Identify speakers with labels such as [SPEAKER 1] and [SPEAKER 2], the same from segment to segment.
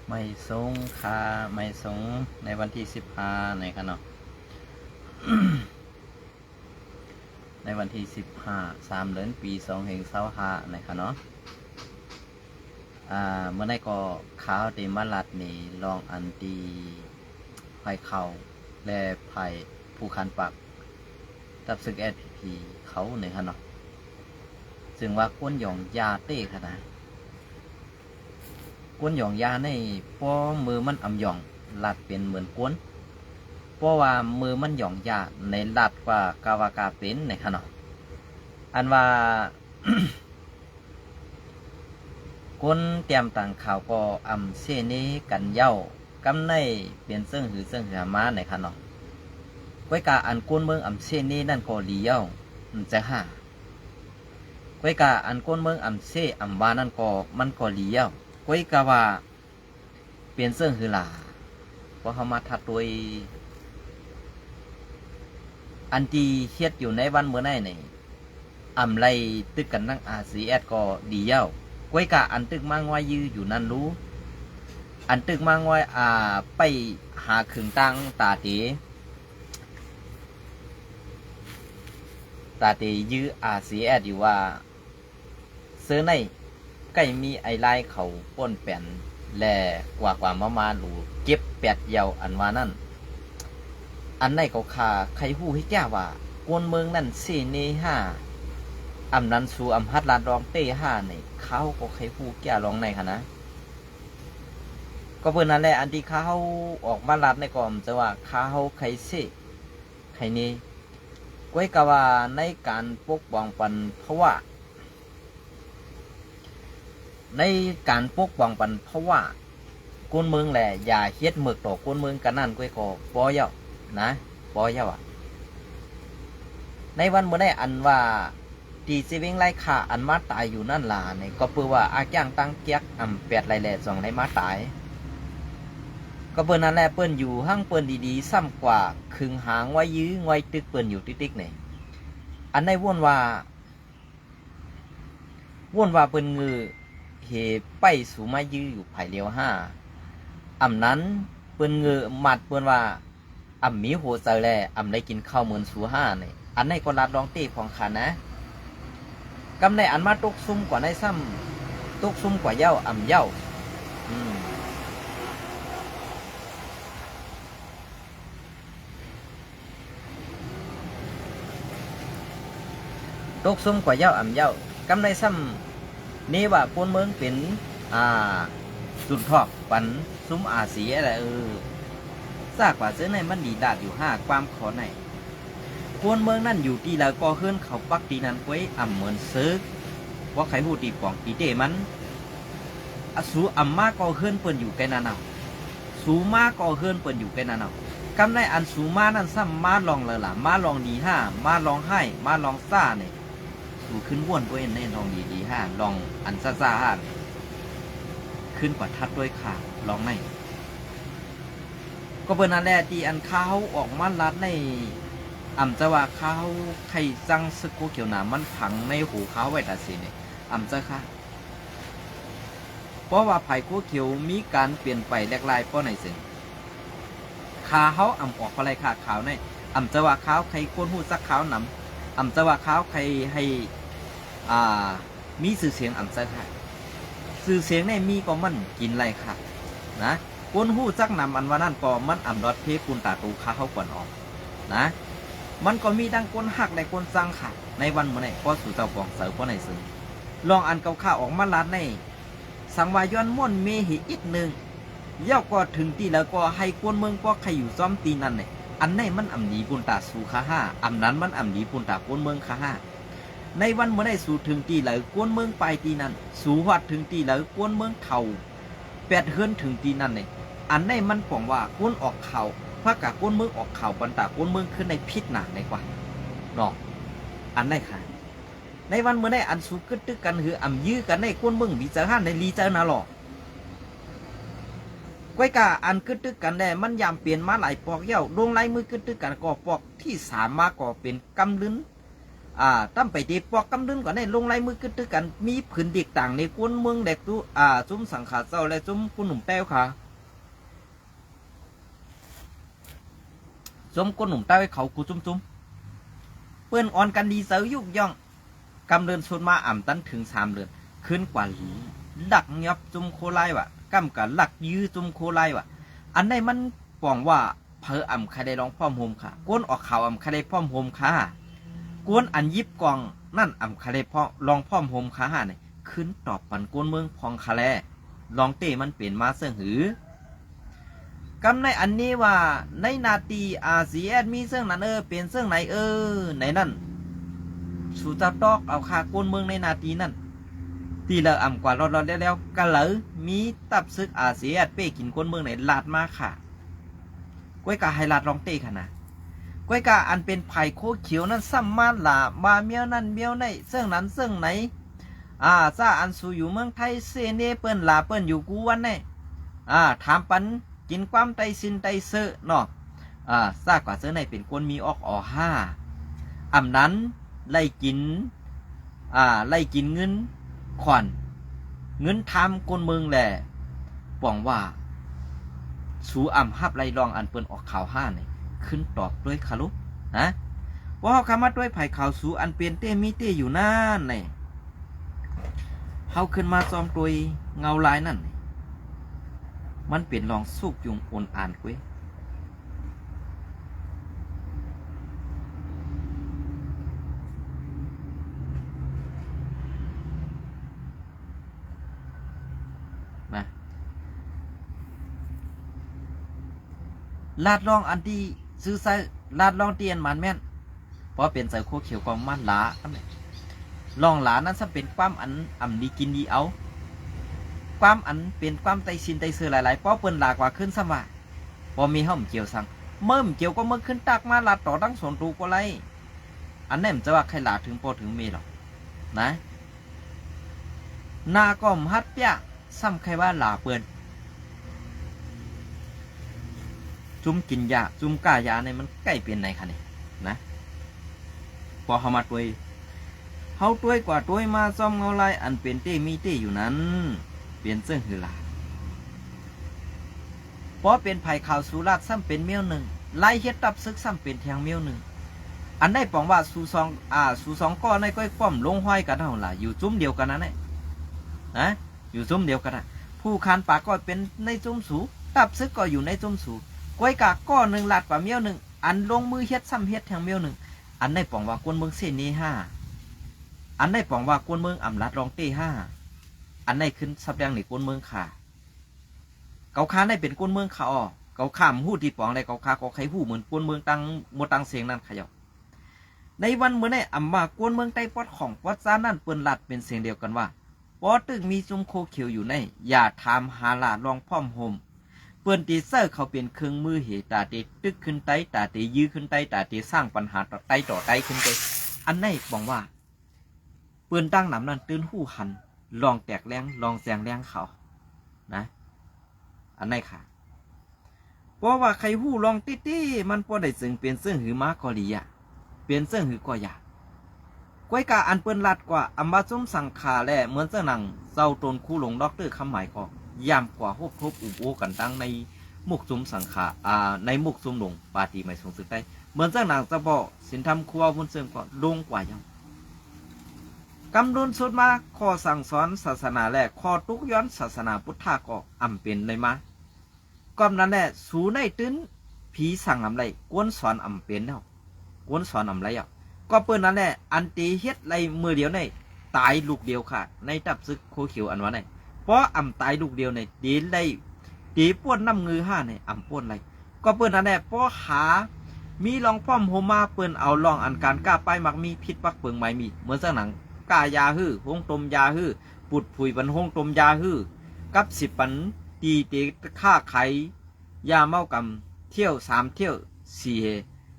[SPEAKER 1] ไม่สงค่าไม่สงในวันที่15ในครับเนาะ ในวันที่15 เดือนปี2525ในครับเนาะเมื่อได้ก็ข้าวเตมาลัดนี่ลองอันตีไผ่เขาและไผ่ผู้คันปักตับซึกSPPเขาในครับเนาะซึ่งว่าก้นหยองยาเต้ขนาดก้นหยองยาในป้อมือมันอ่ำหยองลัดเป็นเหมือนก้นเพราะว่ามือมันหยองยาในลัดกว่ากาวากาเป็นในขนาดอันว่า ก้นเตรียมต่างข่าวก็อำเสนี้กันเย้ากำในเปลี่ยนเสื่องหือเสื่องหือมาในขนาดไว้กาอันก้นเมืองอำเสนี้นั่นก็ดีเย้าจะห้าไว้กาอันก้นเมืองอำเสอำวานั่นก็มันก็ดีเย้าไว้กาว่าเปลี่ยนเสื่องหือหลาเพราะเขามาทัดโดยอันที่เฮ็ดอยู่ในวันเมื่อไหร่นี่อำไรตึกกันนั่งRCSก็ดีเย้าไว้กะอันตึกมังไว้ยืออยู่นั่นรู้อันตึกมังไว้ไปหาขึงตังตาเตยือRCSอยู่ว่าเสื้อในใกล้มีไอไลน์เขาป้นแป่นแลกว่ามาหลูเก็บแปดเยาอันว่านั่นอันในเขาคาใครหู้ให้แก้ว่ากวนเมืองนั่นเสเนห้าอำนั้นสู่อำฮัดลาดรองเต้ห้านี่เขาก็ใครหู้แก้รองในค่ะนะก็เพื่อนนั่นแหละอันที่เขาออกมาลัดในกอมจะว่าเขาใครเสใครนี่ก้อยกะว่าในการปกป้องปันเพราะว่าในการปกป้องปันเพราะว่าก้นเมืองแหละอย่าเฮ็ดหมึกต่อก้นเมืองกันนั่นก้อยก็ปอเยานะปอเยาในวันเมื่อได้อันว่าตีซีวิงไล่ขาอันมาตายอยู่นั่นล่ะนี่ก็เพื่อว่าอาจ้างตั้งเกียกแปดไรแหล่สองไรมาตายก็เปิ้นนั่นแหละเปิ้นอยู่ห้างเปิ้นดีๆซ้ำกว่าครึ่งหางไว้ยื้อไว้ตึกเปิ้นอยู่ติ๊กๆนี่อันในว่นว่าเปิ้นงือเหไปสู่มายื้ออยู่ไผ่เลียวห้านั้นเปิ้นงือหมัดเปิ้นว่ามีโหเซอแลได้กินข้าวเหมือนสู่ห้านี่อันในก็รับรองเต้ของขันนะกำในอันมาตกซุ่มกว่าในซ้ำตกซุ่มกว่าเย้าเย้าตกซุ่มกว่าเย้าเย้ากำในซ้ำนี่ว่าปนเมืองเป็นจุดทอกปันซุ้มสีอะไรซากว่าเสื้อในมันดีดาดอยู่ห้าความขอในปนเมืองนั่นอยู่ที่แล้วก็ขึ้นเขาปักตีนั้นไว้เหมือนซึกว่าใครหูตีป่องตีเตมันสูมาก็ขึ้นเปิ้นอยู่แค่นั้นเอาสูมาก็ขึ้นเปิ้นอยู่แค่นั้นเอากำในอันสูมานั่นซ้ำมาลองเลยล่ะมาลองดีห้ามาลองให้มาลองซ่าเนี่ยสูขึ้นว่นด้วยในลองดีห้าลองอันซ่าห้าขึ้นกว่าทัดด้วยขาลองในก็เปิ้นนั่นแหละที่อันเขาออกมาลัดในจะว่าเขาใครจังสกุเขียวหนามันผังในหูเขาไว้ตัดสินเนี่ยจะค่ะเพราะว่าไผ่กู้เขียวมีการเปลี่ยนไปแหลกลายเพราะไหนสิ่งขาเขาออกอะไรขาขาวในจะว่าเขาใครควรหูสักเขาหนำจะว่าเขาใครให้มีสื่อเสียงจะค่ะสื่อเสียงในมีก็มันกินไรค่ะนะควรหูสักนำอันว่านั่นก็มันดอดเพกุนตาตูขาเขาก่อนออกนะมันก็มีดังคนหักในคนสร้างค่ะในวันเมื่อไหร่ก็สู่เจ้าของเสือเพราะไหนซึ่งลองอันเก่าข้าออกมาลัดในสังวายอนม่วนเมหิอีกหนึ่งเย่าก็ถึงตีแล้วก็ให้กวนเมืองก็ใครอยู่ซ้อมตีนั่นเนี่ยอันไหนมันดีปุนตาสู่ขาห้านั้นมันดีปุนตากวนเมืองขาห้าในวันเมื่อไหร่สู่ถึงตีแล้วกวนเมืองไปตีนั่นสู่วัดถึงตีแล้วกวนเมืองเท่าแปดเฮือนถึงตีนั่นเนี่ยอันไหนมันบอกว่ากวนออกเข่าพระกะก้นเมืองออกข่าวปันตาก้นเมืองขึ้นในพิษหนักในกว่าเนาะอันได้ค่ะในวันเมื่อได้อันสูกึดตึกกันคือยื้อกันในก้นเมืองดีเจอห้านในลีเจอนาหล่อก้อยกาอันกึดตึกกันได้มันยามเปลี่ยนมาหลายปอกเย้าดวงไล่มือกึดตึกกันก่อปอกที่สามมาก่อเป็นกำลึน ตั้มไปตีปอกกำดึงก่อนในลงลายมือกึดตึกกันมีผืนเด็กต่างในกวนเมืองเด็กตู้จุ้มสังขาเจ้าและจุ้มกุนหนุ่มแต้วค่ะจุ้มกุนหนุ่มแต้วให้เขากูจุ้มเปิ้นอ่อนกันดีเสือยุกย่องกำเดินชนมาอ่ำตันถึง3 เดือนขึ้นกว่าหลักยับจุ้มโคไลวะกำกับหลักยื้อจุ้มโคไลวะอันใดมันปองว่าเพออ่ำใครได้ร้องพ่อมโฮมค่ะก้นออกข่าวอ่ำใครได้พ่อมโฮมค่ะกวนอันยิบกองนั่นอ่ำคาเลพ่อลองพ่อมโฮมคาหาเนี่ยขึ้นตอบปันกวนเมืองพองคาแลลองเต้มันเปลี่ยนมาเสื่องหือกำในอันนี้ว่าในนาตีอาเซียนมีเสื่องนั้นเป็นเสื่องไหนไหนนั่นสูจับตอกเอาคากวนเมืองในนาตีนั่นตีละอ่ำกว่ารอดแล้วกันเลยมีตับซึกอาเซียนเป้กินกวนเมืองไหนลาดมาค่ะก้วยกาไฮลาดลองเต้ขนาดก้อยกาอันเป็นไผ่โคเขียวนั้นซ้ำมาหลามาเมียวนั่นเมียวในเสื่องนั้นเสื่องไหนซาอันสูอยู่เมืองไทยเซเนเปิ้นลาเปิ้นอยู่กูวันในถามปันกินความไตซินไตเซอเนาะซากว่าเสื้อในเป็นคนมีออกอำนั้นไล่กินไล่กินเงินขวัญเงินทำคนเมืองแหละป้องว่าสูอ่ำฮับไล่รองอันเปิ้นออกข่าวเนี่ยขึ้นตอบด้วยคารุนะว่าเขาคำว่าด้วยไผ่ข่าวสูอันเปลี่ยนเต้มีเต้อยู่นั่นไงเขาขึ้นมาจอมตัวเงาลายนั่นมันเปลี่ยนลองสุกยุงโอนอ่านกุ้ยนะลาดลองอันที่ซื้อใส่ลาดลองเตียนมันแม่นเพราะเป็นใส่โคเขียวกองมันหลาลองหลานั้นจะเป็นความอันอ่ำดีกินดีเอาความอันเป็นความไตชินไตเสือหลายๆเพราะเปิ้นหลากว่าขึ้นสมาพอมีห้อมเกี่ยวสั่งเมื่อมเกี่ยวก็เมื่อขึ้นตักมาลาดต่อตั้งสนตูก็ไรอันนี้มันจะว่าใครหลาถึงพอถึงเมหรอกนะนาก็มฮัดเปียซ้ำใครว่าหลาเปิ้นจุ่มกินยาจุ่มก้ายาเนี่ยมันใกล้เปลี่ยนไหนคะเนี่ยนะพอเขามาตัวเขาตัวกว่าตัวมาซ่อมเงาลายอันเป็นเต้มีเต้อยู่นั้นเปลี่ยนเสื้อหือลาเพราะเป็นไผ่ข่าวสุราษฎร์ซ้ำเป็นเมี้ยวหนึ่งไล่เฮ็ดตับซึกซ้ำเป็นแทงเมี้ยวหนึ่งอันได้ปองว่าสูสองก้อนในก้อยป้อมลงห้อยกันเท่าไหร่อยู่จุ้มเดียวกันนั่นแหละนะอยู่จุ้มเดียวกันนะผู้คานปากก็เป็นในจุ้มสูตับซึกก็อยู่ในจุ้มสูก้อยกาก้อนหนึ่งหลัดกว่าเมี้ยวหนึ่งอันลงมือเฮ็ดซ้ำเฮ็ดแทงเมี้ยวหนึ่งอันได้ปองว่ากวนเมืองเส้นนี้5อันได้ปองว่ากวนเมืองอ่ำลัดรองเต้5อันได้ขึ้นสับแดงในกวนเมืองขาเกาคาได้เป็นกวนเมืองขาเกาขามหู้ที่ปองได้เกาคาก็ใครหู้เหมือนกวนเมืองตังโมตังเสียงนั่นขยอกในวันเมื่อในอ่ำว่ากวนเมืองใต้ปอดของปอดซานั่นเปิ้นลัดเป็นเสียงเดียวกันว่าปอดตึกมีจุ่มโคเขียวอยู่ในอย่าถามหาลาลองพ่อมโฮมเปิ้นตีเซอร์เขาเป็นเครื่องมือเหตุตาตีตึกขึ้นไตตาตียื้อขึ้นไตตาตีสร้างปัญหาต่อไตขึ้นไปอันไหนบอกว่าเปิ้นตั้งหนำนั้นตื่นหู้หันลองแตกแรงลองแซงแรงเขานะอันไหนค่ะเพราะว่าใครหู้ลองตี้มันพอได้ซึ่งเป็นเสื่องหือมาก็ดีเปลี่ยนเสื่องหือก็อยากก้อยกาอันเปิ้นลัดกว่าอัมบาจุ้มสังขาและเหมือนเจ้าหนังเจ้าตนคู่หลงด็อกเตอร์คำหมายก็ยามกว่าฮบทบอุบโอกันตั้งในมุกจุ้มสังขาในมุกจุ้มหลงปาตีไม่สงสึกได้เหมือนเจ้าหนังจะบอกสินธรรมครัววุ้นเสื่อมก็ลงกว่ายังกำดุนสุดมาข้อสั่งสอนศาสนาและข้อตุกย้อนศาสนาพุทธะก็อ่ำเป็นเลยมาก่อนนั้นแหละสูในตื้นผีสั่งอำไรกวนสอนอำเป็นเนาะกวนสอนอำไรก็เปิ้นนั้นแหละอันตีเฮ็ดไรมือเดียวในตายลูกเดียวค่ะในตับซึกโคเขียวอันวะในเพราะอำตายลูกเดียวในดีไรดีป้วนน้ำงือ5ในอำป้วนไรก็เปิ้นนั้นแหละเพราะหามีลองพ่อมโฮมาเปิ้นเอาลองอันการกล้าไปมักมีพิษปักเปิงไม่มีเหมือนสังหนังกายาฮื้อห้องตมยาฮื้อปุดผุยปันห้องตมยาฮื้อกับ10ปันตีเตฆ่าไขยาเมากำเที่ยว3เที่ยว4เฮ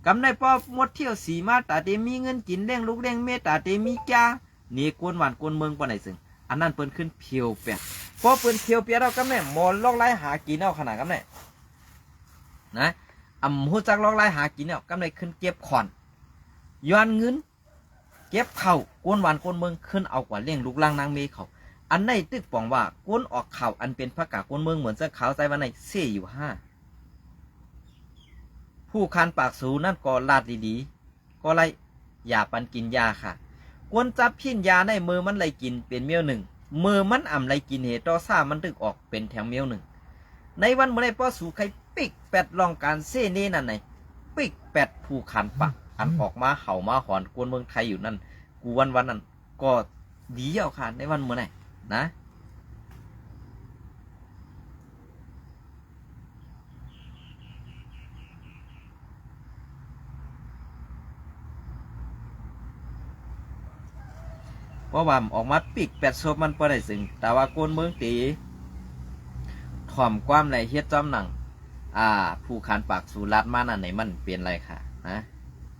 [SPEAKER 1] กำได้พอหมดเที่ยว4มาตาเตมีเงินกินเลี้ยงลูกเลี้ยงเมตาเตมีจ้านี่กวนหวานกวนเมืองปานไหนซึ่งอันนั้นเปิ้นขึ้นเพียวเปียพอเปิ้นเพียวเปียเรากำเนี่ยหมอนลอกไล่หากินเอาขนาดกำเนี่ยนะฮู้จักลอกไล่หากินเนี่ยกำได้ขึ้นเก็บขอนย้อนเงิน เก็บเข้ากวนหวานกวนเมืองขึ้นเอากว่าเลี้ยงลูกล่างนางเมเขาอันในตึกปองว่ากวนออกข่าวอันเป็นพระกากวนเมืองเหมือนเสื้อขาวใจวันในเสี่ยอยู่ห้าผู้คันปากสูนั่นก็ลาดดีๆก็ไล่อย่าปันกินยาค่ะกวนจับพินยาในมือมันไล่กินเป็นเมี้ยวหนึ่งมือมันอ่ำไล่กินเหตุต่อซ่ามันตึกออกเป็นแถวเมี้ยวหนึ่งในวันเมื่อไรป้อสู่ใครปิกแปดลองการเซ่เน่นั่นไหนปิกแปดผู้คันปากอันออกมาเห่ามาหอนกวนเมืองไทยอยู่นั่นกูวันนั้นก็ดีเอาค่ะในวันเมื่อไหร่นะเพราะว่าออกมาปิกแปดศพมันพอได้ซึ่งแต่ว่ากวนเมืองตีถ่อมความในเฮ็ดจอมหนังผู้คันปากสู่รัดมานั่นไหนมันเปลี่ยนอะไรค่ะนะ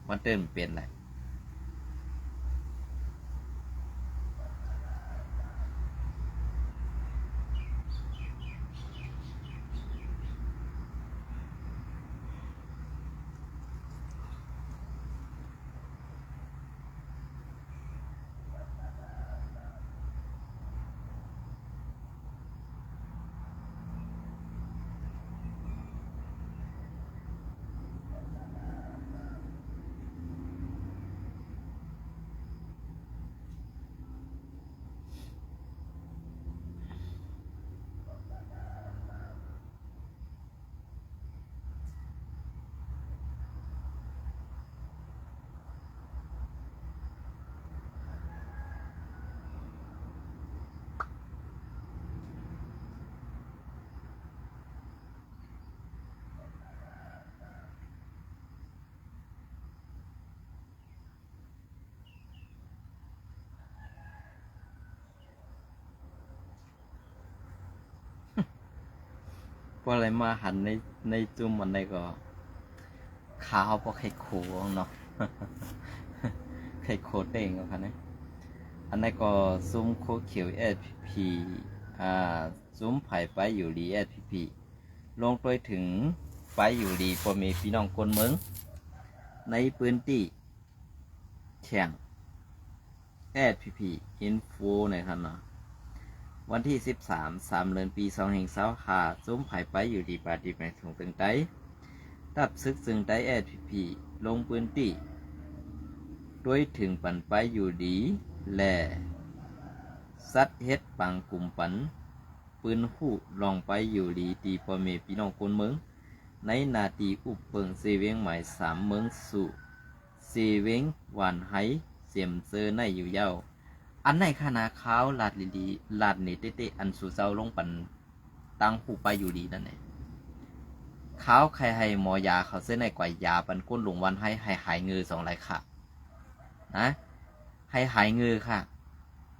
[SPEAKER 1] มันเติมเปลี่ยนอะไรพออะไรมาหันในจุ่มอันใดก็ขาวพอไข่โขเนาะ ไข่โคเต้งครับนะอันนั้นก็ซุ้มโคเขียว SPP ซุ้มไผ่ไปอยู่ดี SPP ลงไปถึงไปอยู่ดีพอมีพี่น้องคนเมืองในพื้นที่แข่ง SPP Info นะครับเนาะวันที่13 เดือนปี2525ซุ้มไผ่ไปอยู่ดีปาดีไปถึงตึงไตตับซึกซึ่งไต SPP ลงพื้นที่ด้วยถึงปันไปอยู่ดีและสัตเฮ็ดปังกลุ่มปันปืนหูลองไปอยู่ดีตีพ่อแม่พี่น้องคนเมืองในนาทีอุบเปิงเซเวงหมาย3เมืองสู่เซเวงหวานไห้เสียมเซอในอยู่เย้าอันในขนาขาวลาดลีลาดเนเตเตอันสู่เจ้าลงปันตั้งหูไปอยู่ดีนั่นเองขาวใครให้หมอยาเขาเส้นในกว่ายาปันก้นหลงวันให้หายเงือ2 ไรค่ะนะให้หายเงือค่ะ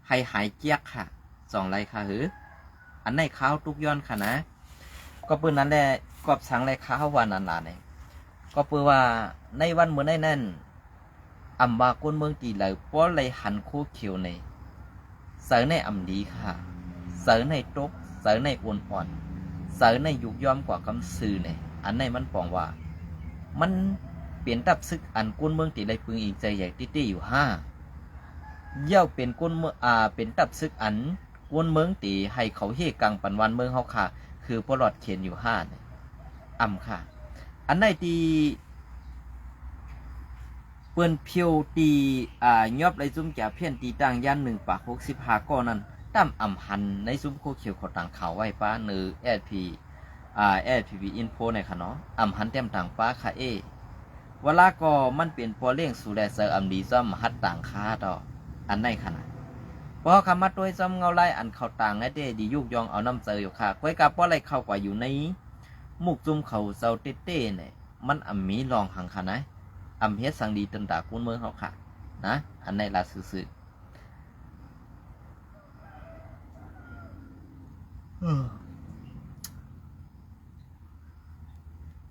[SPEAKER 1] ให้หายเจี๊ยกค่ะ2 ไรค่ะอันในข้าวทุกย้อนค่ะนะก็ปืนนั้นแหละกอบสังไรข้าววันนั้นล่ะเนี่ยก็ปืนว่าในวันเมื่อในนั่นอัมบาก้นเมืองตีไหลป้อไรหันโคเขียวในเสือในอ่ำดีค่ะเสือในตกเสือในอ่อนเสือในยุกย้อมกว่ากำซื้อเนี่ยอันในมันปองว่ามันเปลี่ยนตับซึกอันก้นเมืองตีไรปึงอีกใจใหญ่ตี้อยู่5เย่าเป็นก้นเมืองเป็นตับซึกอันก้นเมืองตีให้เขาเฮกังปันวันเมืองเฮาค่ะคือปลอดเขียนอยู่5เนี่ยอ่ำค่ะอันในตีเปิ้นเพียวตียอบไรซุ่มแก่เพี้ยนตีต่างยัน1 ปาก 65ก้อนั้นตามอ่ำหันในซุ่มโคเขียวเขาต่างข่าวไว้ป้าเนือSPP Info ในค่ะเนาะอ่ำหันเต็มต่างป้าค่ะเวลาก็มันเป็นพอเลี้ยงสู่แลเซอร์อำดีซ้ำหัดต่างค้าต่ออันในขนาดพอคำมาตัวซ้ำเงาไล่อันเขาต่างไงเด้ดียุกยองเอาน้ำเซอร์อยู่ค่ะก้อยกับป้อไรเข้ากว่าอยู่ในมุกจุ่มเขาเซาเต้เนี่ยมันอ่ำมีลองหังค่ะนะอำเฮ็ดสังดีตันตาคุ้นเมืองเขาค่ะนะอันในลาซื่อ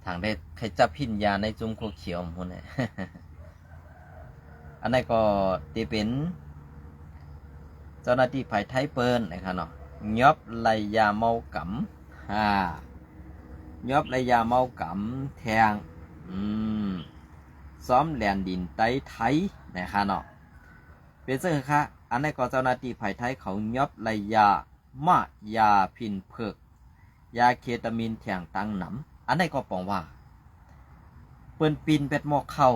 [SPEAKER 1] ทางได้ใครจับพินยาในจุ่มโคเขียวมันเนี่ย อันนี้ก็ตีเป็นเจ้าหน้าที่ภายไทยเปิ้นนะครับเนาะยอบไลยาเมากำยอบไลยาเมากำแทงซ้อมแลนดินไต้ไทยนะครับเนาะ เป็นเสื้อค่ะอันนี้ก็เจ้าหน้าที่ภายไทยเขายอบไลยามายาพินเพิกยาเคตามีนแทงตังหนำอันนี้ก็ปองว่าเปิ้นปีนเป็ดหมอกเข้า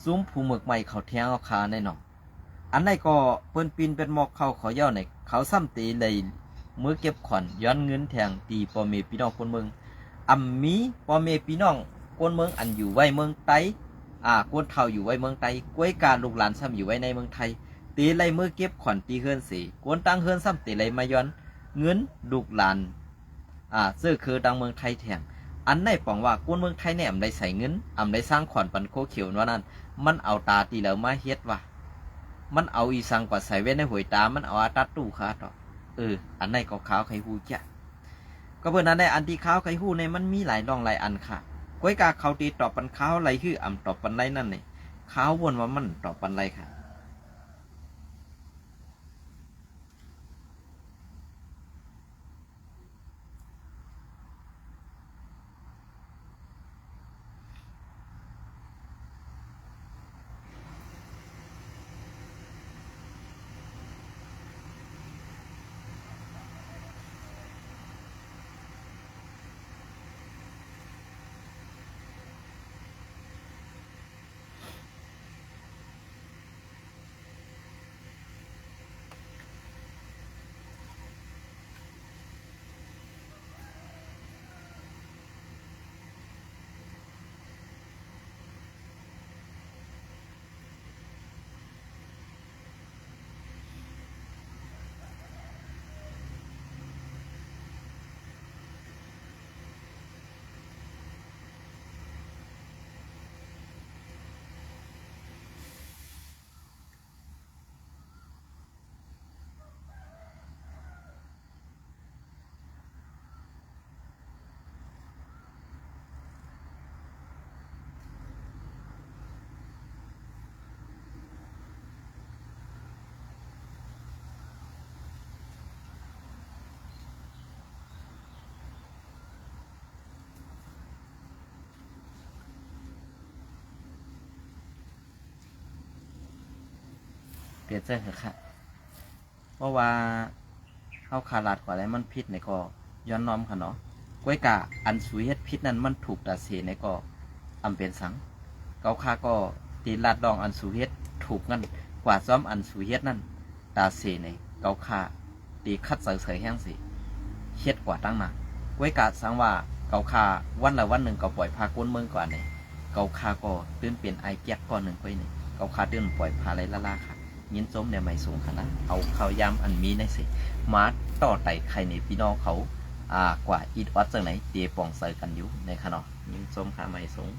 [SPEAKER 1] ซุ้มผูหมึกใหม่เขาแทงเอาคาในหนองอันนี้ก็เปิ้นปีนเป็ดหมอกเข้าเขาย่อในเขาซ้ำตีเลยมือเก็บขอนย้อนเงินแทงตีปอเมพี่น้องคนเมืองมีปอเมพี่น้องคนเมืองอันอยู่ไว้เมืองไต้กวนเท่าอยู่ไว้เมืองไต้กล้วยการลูกหลานซ้ำอยู่ไว้ในเมืองไทยตีไรมือเก็บขอนตีเฮือนสีกวนตั้งเฮือนซ้ำตีไรมาย้อนเงินลูกหลานซื้อคือดังเมืองไทยแทงอันไหนปองว่ากวนเมืองไทยเนี่ยได้ใส่เงินได้สร้างขอนปันโคเขียวว่านั้นมันเอาตาตีแล้วมาเฮ็ดว่ะมันเอาอีสังกว่าใส่ไว้ในหัวตามันเอาอาตัดตู้ขาต่ออันไหนก็ขาวไข่หูจ้ะก็เพื่อนนั้นได้อันที่ขาวไข่หูในมันมีหลายรองหลายอันค่ะก้อยกาเขาตีตอบปันขาวไรคือตอบปันไรนั่นนี่ขาววนว่ามันตอบปันไรค่ะเปลี่ยนเสื้อค่ะเพราะว่าเข้าคาราดกว่าอะไรมันพิษในก็ย้อนน้อมค่ะเนาะก้อยกาอันสุยเฮ็ดพิษนั้นมันถูกตัดเสียในก็เป็นสังเกาคาก็ตีลาดดองอันสุยเฮ็ดถูกนั่นกว่าซ้อมอันสุยเฮ็ดนั่นตาเสียในเกาคาตีคัดเสยแห้งสิเฮ็ดกว่าตั้งมาก้อยกาสังว่าเกาคาวันละวันหนึ่งก็ปล่อยพาก้นเมืองก่อนเนี่ยเกาคาก็ตื่นเปลี่ยนไอแก๊กก้อนหนึ่งก้อยเนี่ยเกาคาตื่นปล่อยพาไรล่าค่ะยินส้มเนี่ยไม่สูงขนาดเอาข้าวยำอันมีในสิมาต่อไต่ไข่ในพี่น้องเขากว่าอีดวัดจากไหนเตียปองใส่กันอยู่ในขนาดยินส้มค่ะไม่สูง